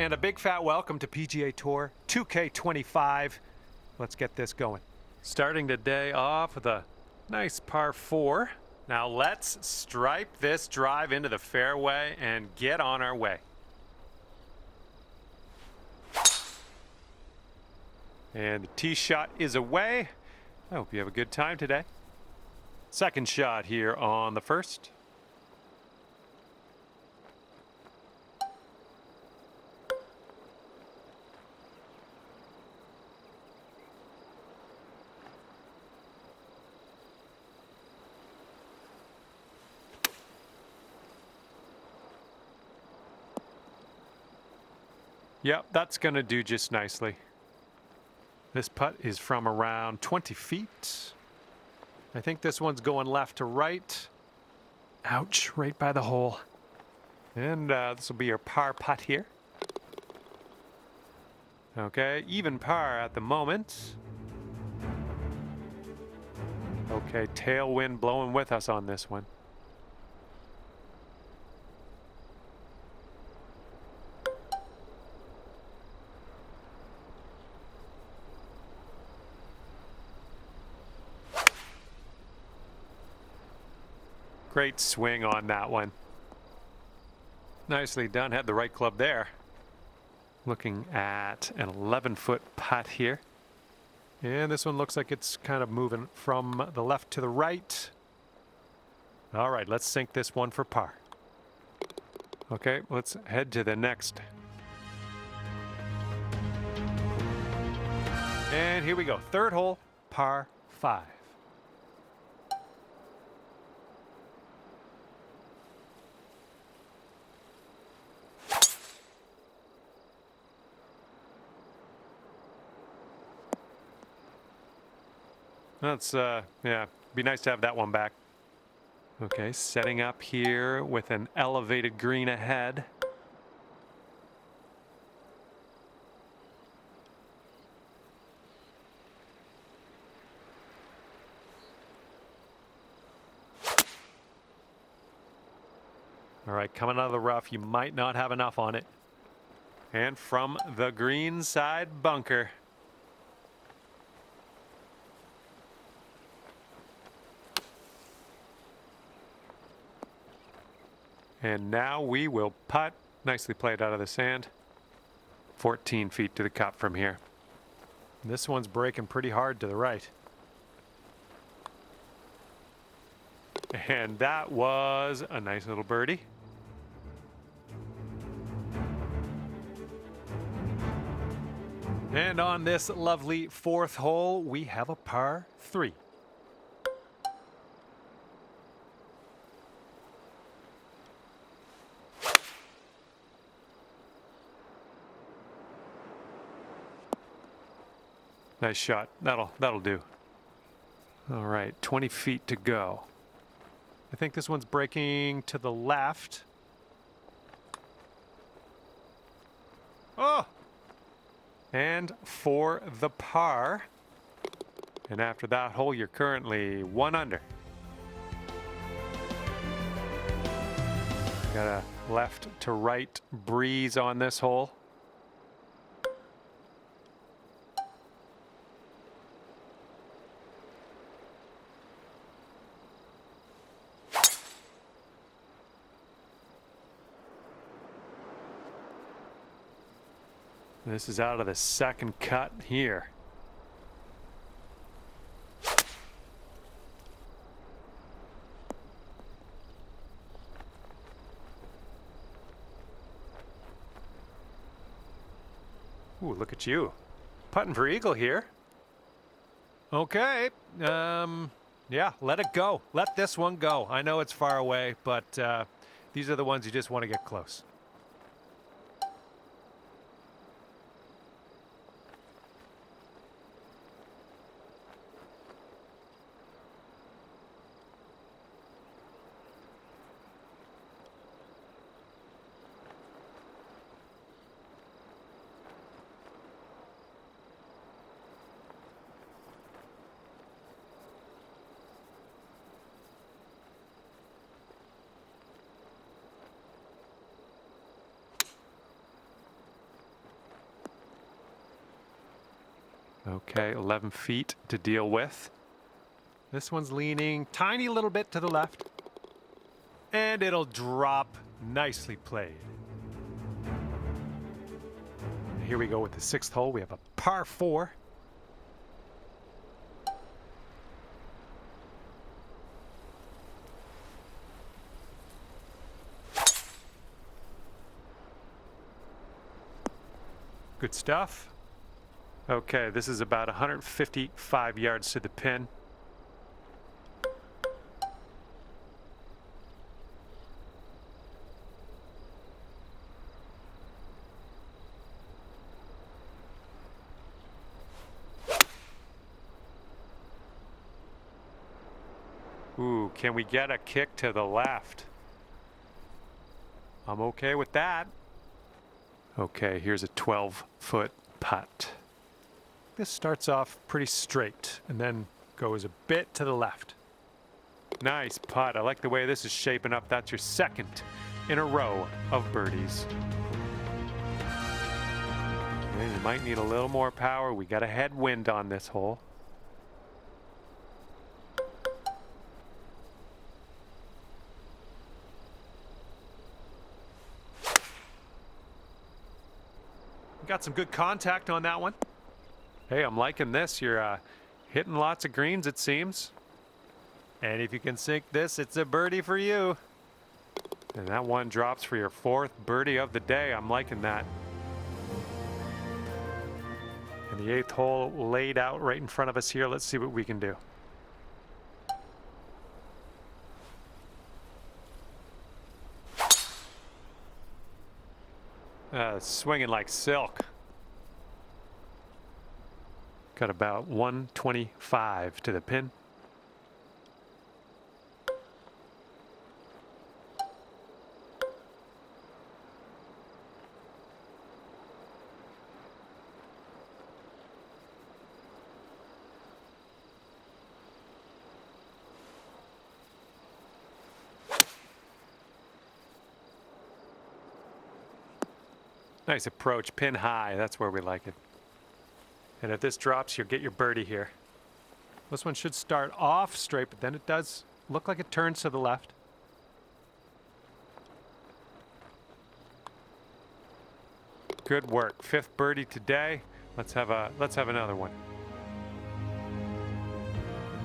and a big fat welcome to PGA Tour 2K25. Let's get this going. Starting today off with a nice par 4. Now let's stripe this drive into the fairway and get on our way. And the tee shot is away. I hope you have a good time today. Second shot here on the first. Yep, that's going to do just nicely. This putt is from around 20 feet. I think this one's going left to right. Ouch, right by the hole. And this will be your par putt here. Okay, even par at the moment. Okay, tailwind blowing with us on this one. Great swing on that one. Nicely done. Had the right club there. Looking at an 11-foot putt here. And this one looks like it's kind of moving from the left to the right. All right, let's sink this one for par. Okay, let's head to the next. And here we go. Third hole, par 5. That's, yeah, be nice to have that one back. Okay, setting up here with an elevated green ahead. All right, coming out of the rough, you might not have enough on it. And from the green side bunker. And now we will putt. Nicely played out of the sand. 14 feet to the cup from here. This one's breaking pretty hard to the right. And that was a nice little birdie. And on this lovely fourth hole, we have a par 3. Nice shot. That'll do. All right, 20 feet to go. I think this one's breaking to the left. Oh! And for the par. And after that hole, you're currently 1 under. Got a left to right breeze on this hole. This is out of the second cut here. Ooh, look at you. Putting for eagle here. Okay. Yeah, let it go. Let this one go. I know it's far away, but these are the ones you just want to get close. Okay, 11 feet to deal with. This one's leaning tiny little bit to the left. And it'll drop. Nicely played. And here we go with the 6th hole. We have a par 4. Good stuff. Okay, this is about 155 yards to the pin. Ooh, can we get a kick to the left? I'm okay with that. Okay, here's a 12-foot putt. This starts off pretty straight and then goes a bit to the left. Nice putt. I like the way this is shaping up. That's your 2nd in a row of birdies. And you might need a little more power. We got a headwind on this hole. Got some good contact on that one. Hey, I'm liking this. You're hitting lots of greens, it seems. And if you can sink this, it's a birdie for you. And that one drops for your 4th birdie of the day. I'm liking that. And the 8th hole laid out right in front of us here. Let's see what we can do. Swinging like silk. Got about 125 to the pin. Nice approach, pin high. That's where we like it. And if this drops, you'll get your birdie here. This one should start off straight, but then it does look like it turns to the left. Good work. 5th birdie today. Let's have another one.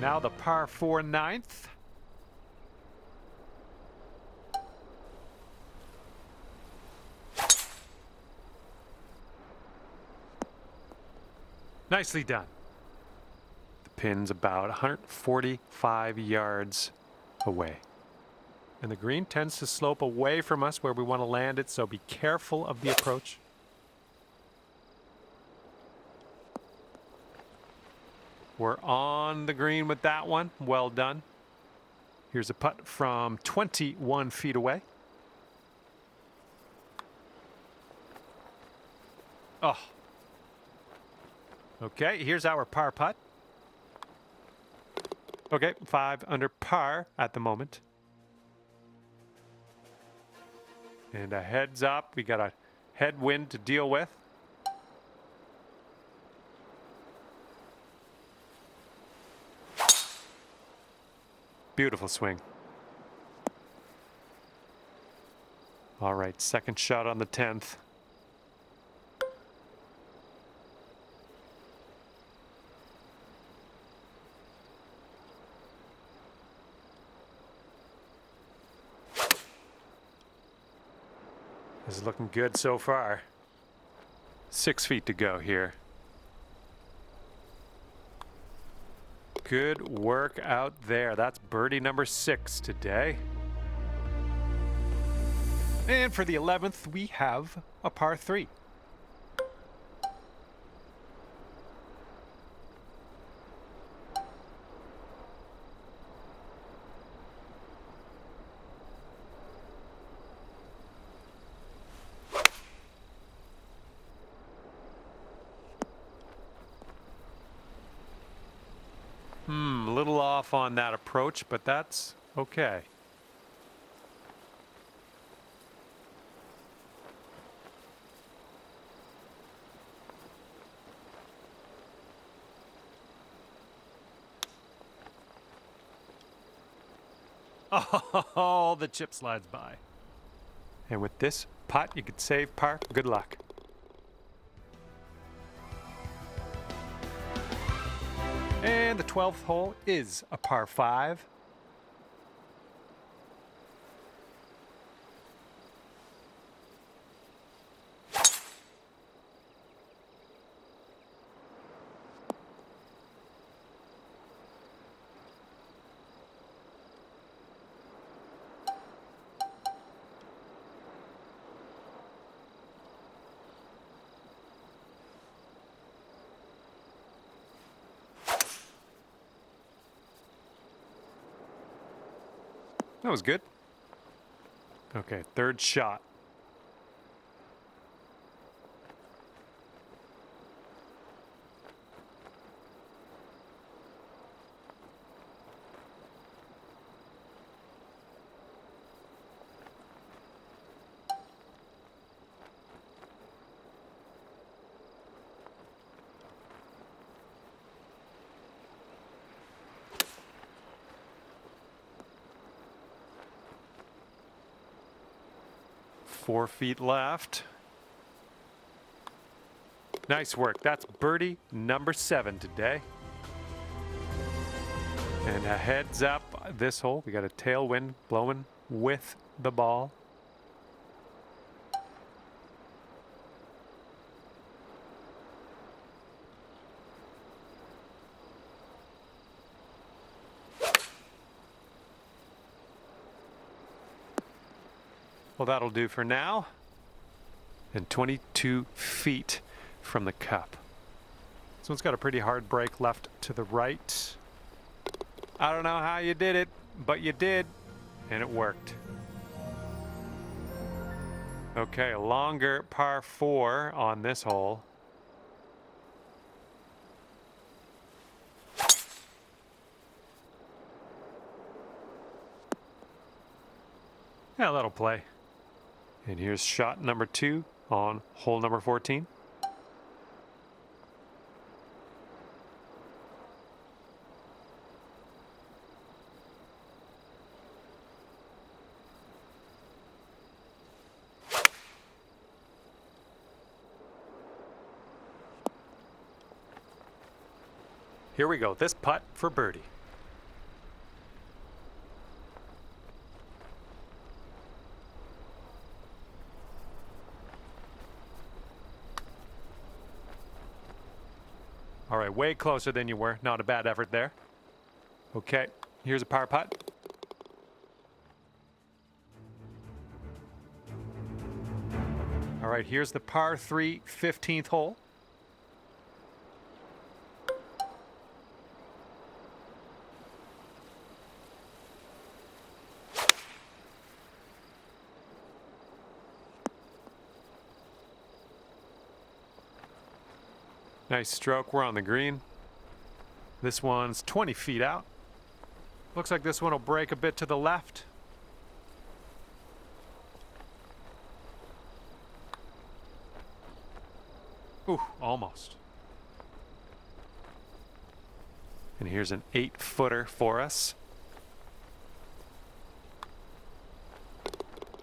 Now the par 4 9th. Nicely done. The pin's about 145 yards away. And the green tends to slope away from us where we want to land it, so be careful of the approach. We're on the green with that one. Well done. Here's a putt from 21 feet away. Oh. Okay, here's our par putt. Okay, 5 under par at the moment. And a heads up. We got a headwind to deal with. Beautiful swing. All right, 2nd shot on the 10th. This is looking good so far. 6 feet to go here. Good work out there. That's birdie number 6 today. And for the 11th, we have a par 3. A little off on that approach, but that's okay. Oh, the chip slides by. And with this putt, you could save par. Good luck. And the 12th hole is a par 5. That was good. Okay, third shot. Four feet left. Nice work. That's birdie number 7 today. And a heads up this hole. We got a tailwind blowing with the ball. Well, that'll do for now. And 22 feet from the cup. This one's got a pretty hard break left to the right. I don't know how you did it, but you did, and it worked. Okay, a longer par 4 on this hole. Yeah, that'll play. And here's shot number 2 on hole number 14. Here we go. This putt for birdie. All right, way closer than you were. Not a bad effort there. Okay, here's a par putt. All right, here's the par 3 15th hole. Nice stroke. We're on the green. This one's 20 feet out. Looks like this one will break a bit to the left. Ooh, almost. And here's an 8-footer for us.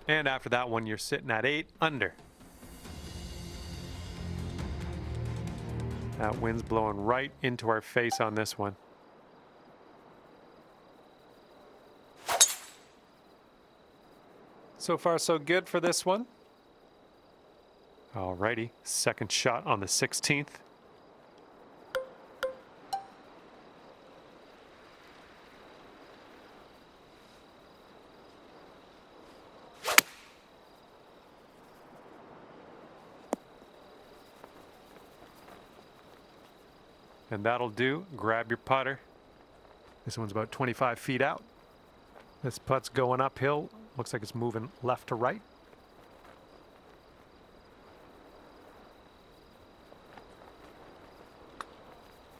And after that one, you're sitting at 8 under. That wind's blowing right into our face on this one. So far, so good for this one. Alrighty, second shot on the 16th. And that'll do. Grab your putter. This one's about 25 feet out. This putt's going uphill. Looks like it's moving left to right.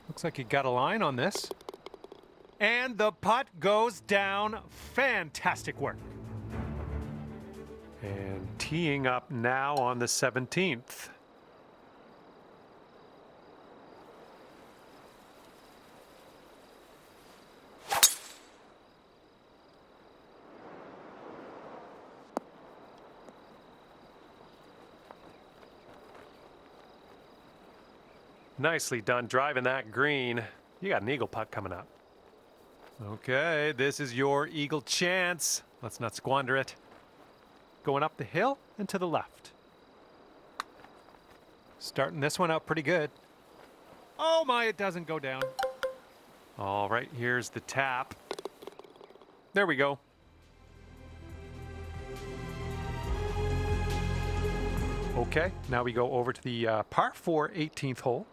Looks like you got a line on this. And the putt goes down. Fantastic work. And teeing up now on the 17th. Nicely done driving that green. You got an eagle putt coming up. Okay, this is your eagle chance. Let's not squander it. Going up the hill and to the left. Starting this one out pretty good. Oh my, it doesn't go down. All right, here's the tap. There we go. Okay, now we go over to the par 4 18th hole.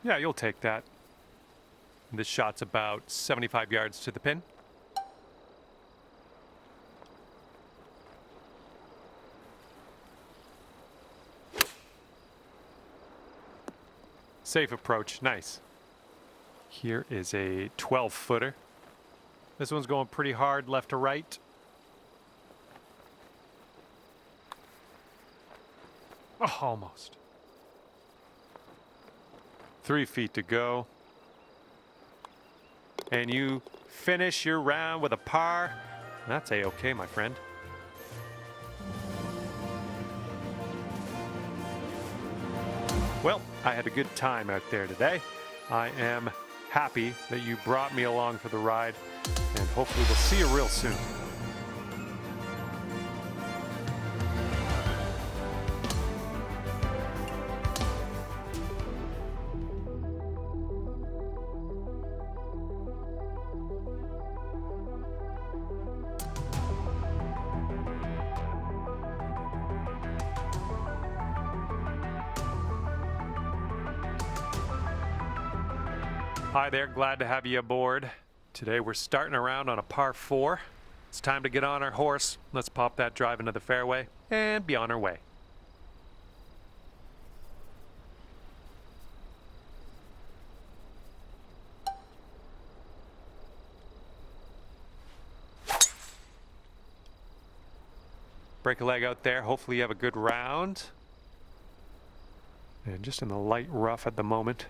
Yeah, you'll take that. This shot's about 75 yards to the pin. Safe approach, nice. Here is a 12-footer. This one's going pretty hard left to right. Oh, almost. 3 feet to go. And you finish your round with a par. That's A-okay, my friend. Well, I had a good time out there today. I am happy that you brought me along for the ride, and hopefully we'll see you real soon. Hi there, glad to have you aboard. Today we're starting around on a par 4. It's time to get on our horse. Let's pop that drive into the fairway and be on our way. Break a leg out there. Hopefully you have a good round. And just in the light rough at the moment.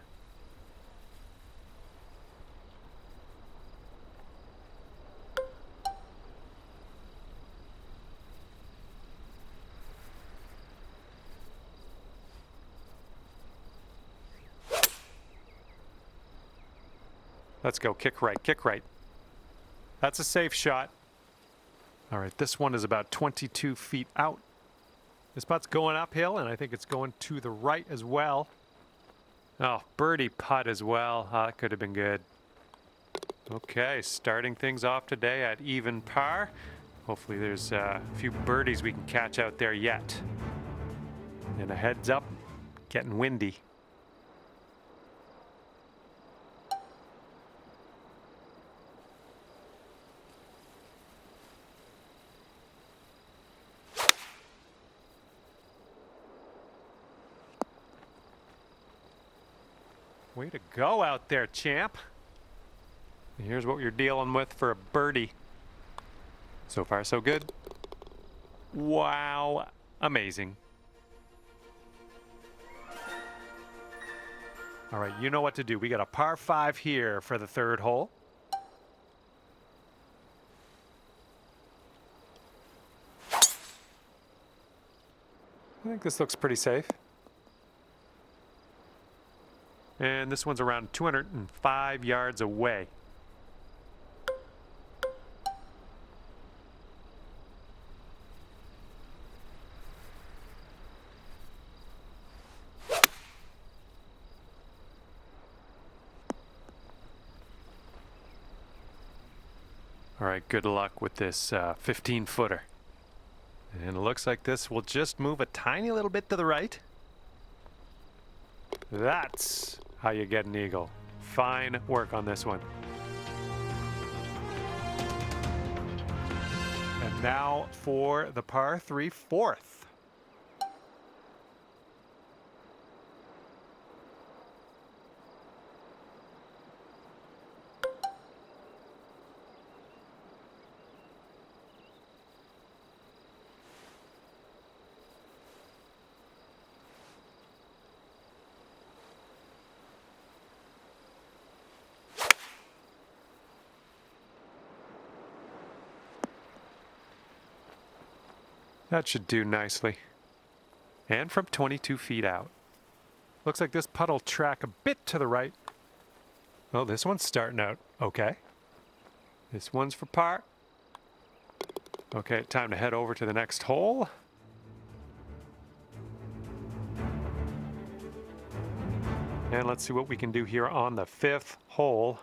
Let's go, kick right, kick right. That's a safe shot. All right, this one is about 22 feet out. This putt's going uphill, and I think it's going to the right as well. Oh, birdie putt as well. Oh, that could have been good. Okay, starting things off today at even par. Hopefully there's a few birdies we can catch out there yet. And a heads up, getting windy. Way to go out there, champ. And here's what you're dealing with for a birdie. So far, so good. Wow, amazing. All right, you know what to do. We got a par 5 here for the 3rd hole. I think this looks pretty safe. And this one's around 205 yards away. All right, good luck with this 15-footer. And it looks like this will just move a tiny little bit to the right. That's how you get an eagle. Fine work on this one. And now for the par 3 4th. That should do nicely. And from 22 feet out. Looks like this putt will track a bit to the right. Oh, this one's starting out okay. This one's for par. Okay, time to head over to the next hole. And let's see what we can do here on the 5th hole.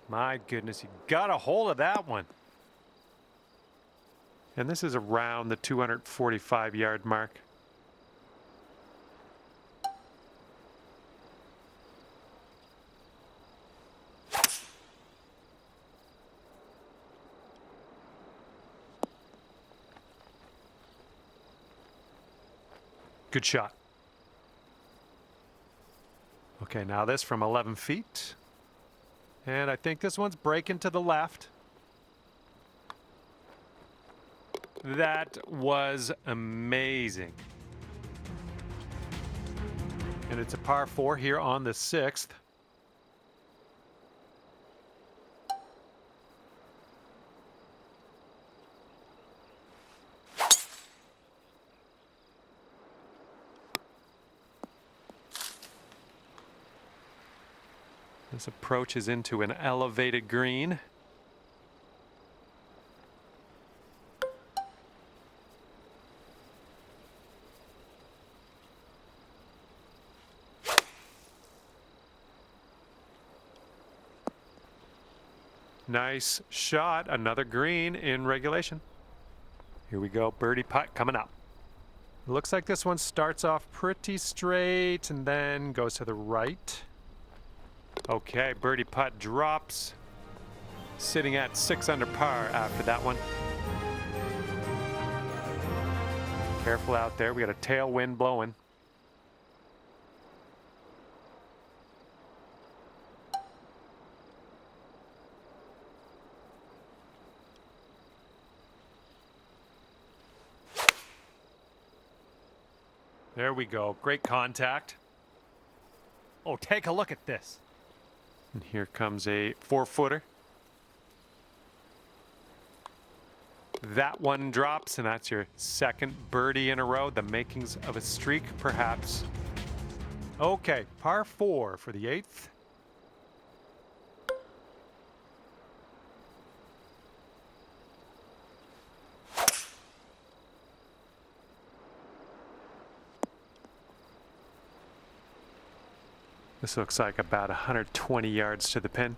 My goodness, you got a hold of that one. And this is around the 245-yard mark. Good shot. Okay, now this from 11 feet. And I think this one's breaking to the left. That was amazing. And it's a par 4 here on the 6th. This approaches into an elevated green. Nice shot, another green in regulation. Here we go, birdie putt coming up. Looks like this one starts off pretty straight and then goes to the right. Okay, birdie putt drops. Sitting at 6 under par after that one. Careful out there, we got a tailwind blowing. There we go, great contact. Oh, take a look at this. And here comes a 4-footer. That one drops, and that's your second birdie in a row. The makings of a streak, perhaps. Okay, par 4 for the 8th. This looks like about 120 yards to the pin.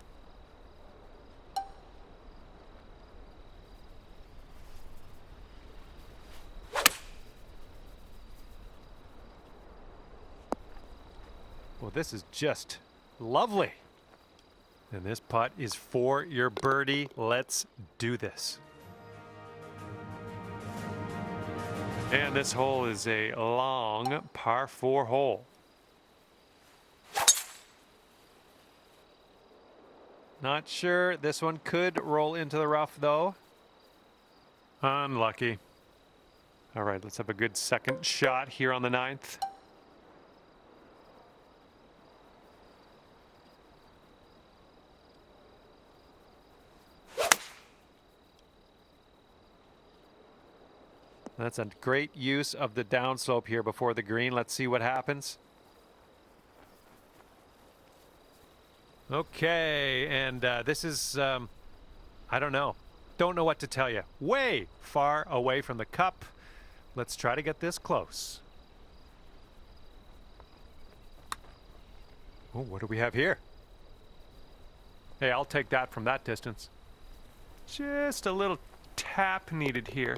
Well, this is just lovely. And this putt is for your birdie. Let's do this. And this hole is a long par 4 hole. Not sure. This one could roll into the rough, though. Unlucky. All right, let's have a good second shot here on the 9th. That's a great use of the downslope here before the green. Let's see what happens. Okay, and this is, I don't know. Don't know what to tell you. Way far away from the cup. Let's try to get this close. Oh, what do we have here? Hey, I'll take that from that distance. Just a little tap needed here.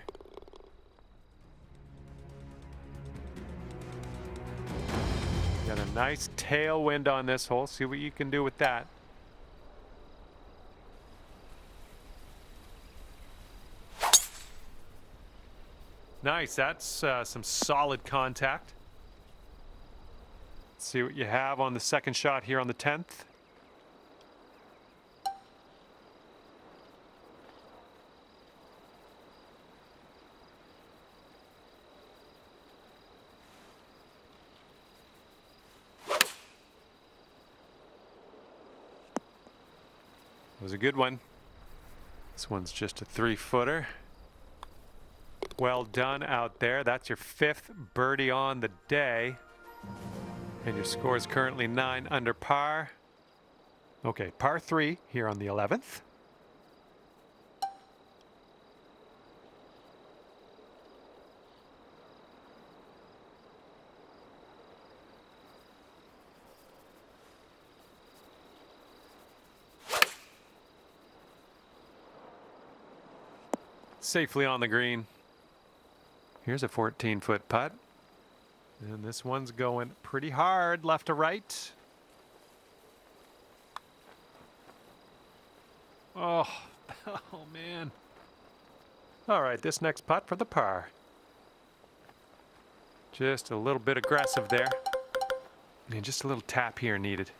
Got a nice tailwind on this hole. See what you can do with that. Nice. That's some solid contact. Let's see what you have on the second shot here on the 10th. was a good one. This one's just a 3-footer. Well done out there. That's your 5th birdie on the day. And your score is currently 9 under par. Okay, par 3 here on the 11th. Safely on the green. Here's a 14-foot putt. And this one's going pretty hard left to right. Oh, oh man. All right, this next putt for the par. Just a little bit aggressive there. And just a little tap here needed.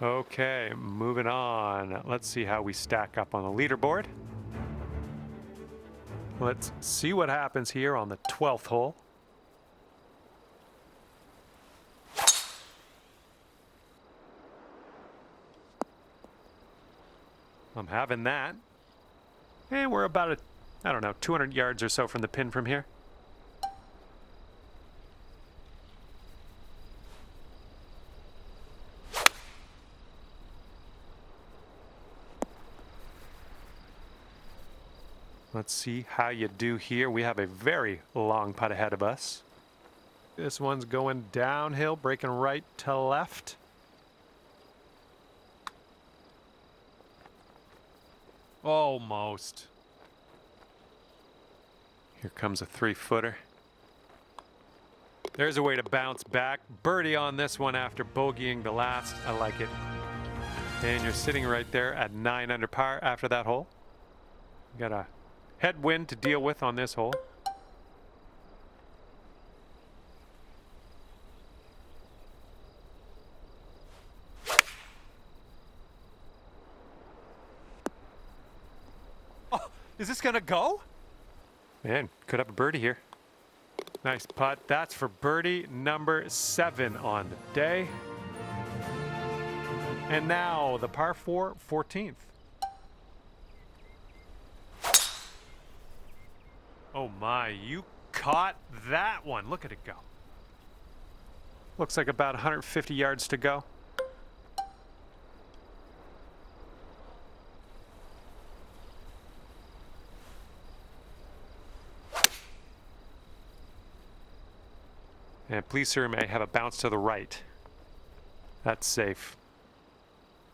Okay, moving on. Let's see how we stack up on the leaderboard. Let's see what happens here on the 12th hole. I'm having that. And we're about, I don't know, 200 yards or so from the pin from here. Let's see how you do here. We have a very long putt ahead of us. This one's going downhill, breaking right to left. Almost. Here comes a 3-footer. There's a way to bounce back. Birdie on this one after bogeying the last. I like it. And you're sitting right there at 9 under par after that hole. Got a headwind to deal with on this hole. Oh, is this gonna go? Man, could have a birdie here. Nice putt. That's for birdie number 7 on the day. And now the par 4, 14th. Oh my, you caught that one. Look at it go. Looks like about 150 yards to go. And please, sir, may have a bounce to the right. That's safe.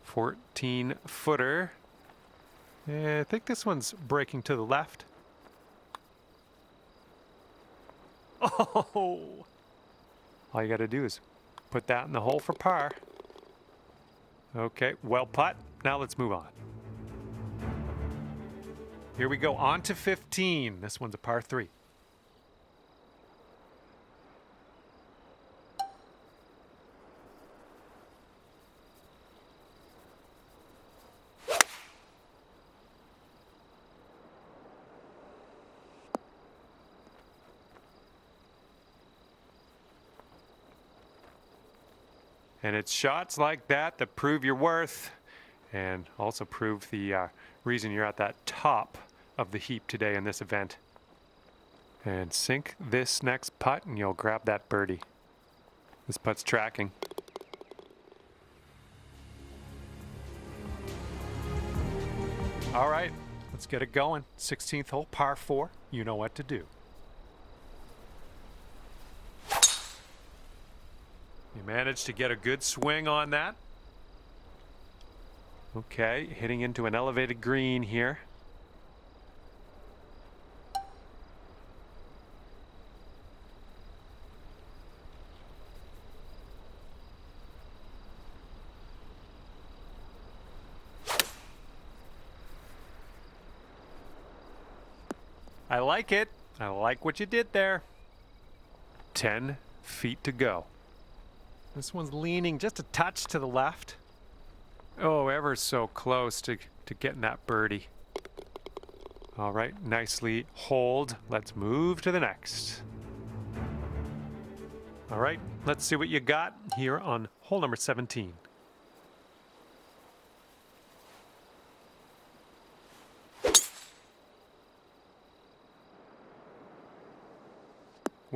14-footer. I think this one's breaking to the left. Oh! All you got to do is put that in the hole for par. Okay, well putt. Now let's move on. Here we go, on to 15. This one's a par 3. And it's shots like that that prove your worth and also prove the reason you're at that top of the heap today in this event. And sink this next putt and you'll grab that birdie. This putt's tracking. All right, let's get it going. 16th hole, par 4. You know what to do. You managed to get a good swing on that. Okay, hitting into an elevated green here. I like it. I like what you did there. 10 feet to go. This one's leaning just a touch to the left. Oh, ever so close to getting that birdie. All right, nicely holed. Let's move to the next. All right, let's see what you got here on hole number 17.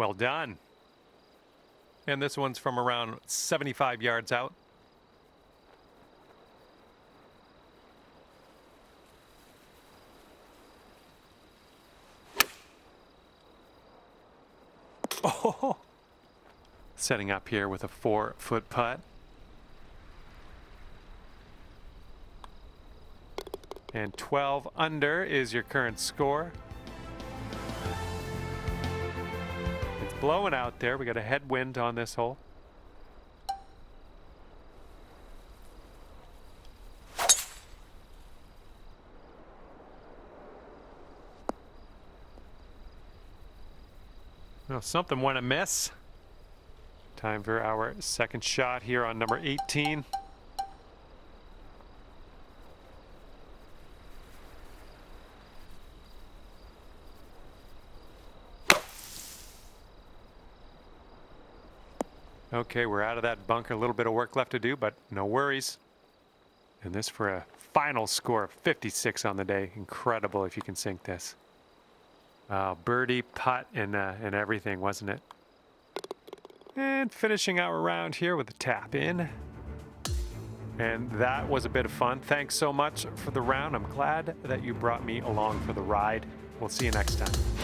Well done. And this one's from around 75 yards out. Oh, setting up here with a 4-foot putt. And 12 under is your current score. It's blowing out there. We got a headwind on this hole. Well, something went amiss. Time for our second shot here on number 18. Okay, we're out of that bunker. A little bit of work left to do, but no worries. And this for a final score of 56 on the day. Incredible if you can sink this. Birdie, putt, and everything, wasn't it? And finishing our round here with a tap in. And that was a bit of fun. Thanks so much for the round. I'm glad that you brought me along for the ride. We'll see you next time.